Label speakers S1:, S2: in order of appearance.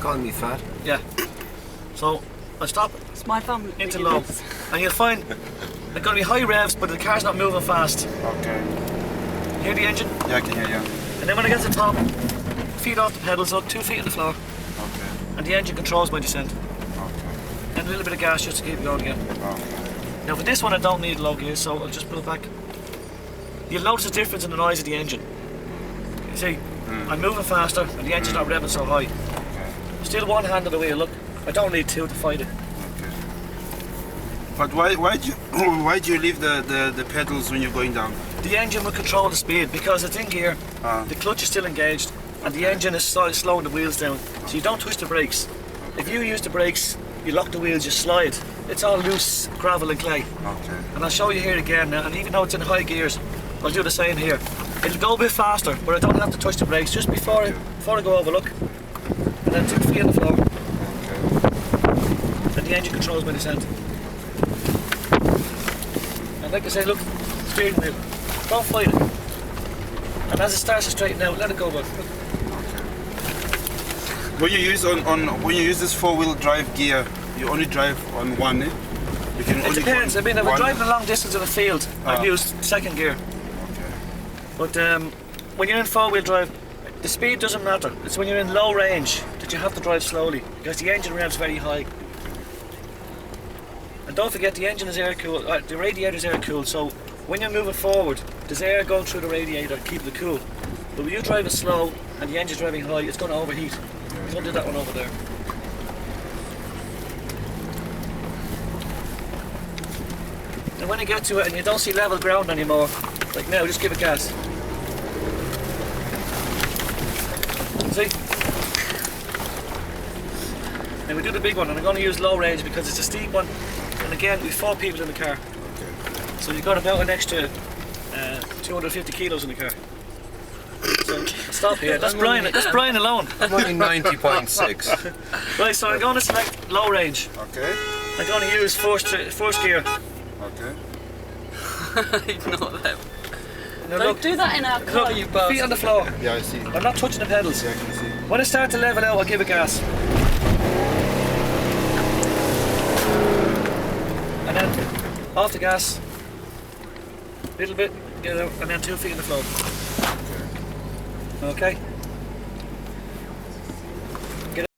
S1: calling me fat?
S2: Yeah. So I stop
S3: It's my family.
S2: into low, and you'll find they're going to be high revs, but the car's not moving fast.
S4: Okay.
S2: Hear the engine?
S4: Yeah, I can hear you.
S2: And then when I get to the top, feet off the pedals, look, 2 feet on the floor,
S4: Okay.
S2: and the engine controls my descent.
S4: Okay.
S2: And a little bit of gas just to keep it going again.
S4: Okay.
S2: Now for this one I don't need low gear, so I'll just pull it back. You'll notice a difference in the noise of the engine. You see, I'm moving faster and the engine's not revving so high.
S4: Okay.
S2: Still one hand on the wheel, look. I don't need two to fight it.
S4: Okay. But why do you leave the pedals when you're going down?
S2: The engine will control the speed because it's in gear, the clutch is still engaged, and the engine is slowing the wheels down. So you don't twist the brakes. If you use the brakes, you lock the wheels, you slide. It's all loose gravel and clay.
S4: Okay.
S2: And I'll show you here again now, and even though it's in high gears, I'll do the same here. It'll go a bit faster, but I don't have to touch the brakes just before I go over, look. And then 2 feet on the floor.
S4: Okay.
S2: And the engine controls my descent. And like I say, look, steering wheel, don't fight it. And as it starts to straighten out, let it go back.
S4: When you use when you use this 4-wheel drive gear, you only drive on one, eh? You can
S2: It
S4: only
S2: depends. I mean, if I'm
S4: one.
S2: driving a long distance in the field, I'd use second gear.
S4: Okay.
S2: But when you're in 4-wheel drive, the speed doesn't matter. It's when you're in low range that you have to drive slowly because the engine revs very high. And don't forget, the engine is air cooled, the radiator is air cooled, so when you're moving forward, there's air going through the radiator keeping it cool. But when you drive it slow and the engine's revving high, it's going to overheat. I'm going to do that one over there. And when you get to it and you don't see level ground anymore, like now, just give it gas. See? Now we do the big one, and I'm going to use low range because it's a steep one. And again, we've 4 people in the car.
S4: Okay.
S2: So you've got about an extra 250 kilos in the car. So stop here. That's Brian alone.
S1: I'm only 90.6.
S2: Right, so I'm going to select low range.
S4: Okay.
S2: I'm going to use first gear.
S4: Okay.
S3: Not that.
S2: Now
S3: Don't
S2: look,
S3: do that in our car, you bastard.
S2: feet on the floor.
S4: Yeah, I see.
S2: I'm not touching the pedals.
S4: Yeah, I can see.
S2: When I start to level out, I'll give it gas. And then off the gas, little bit, get out, and then 2 feet on the floor. Okay?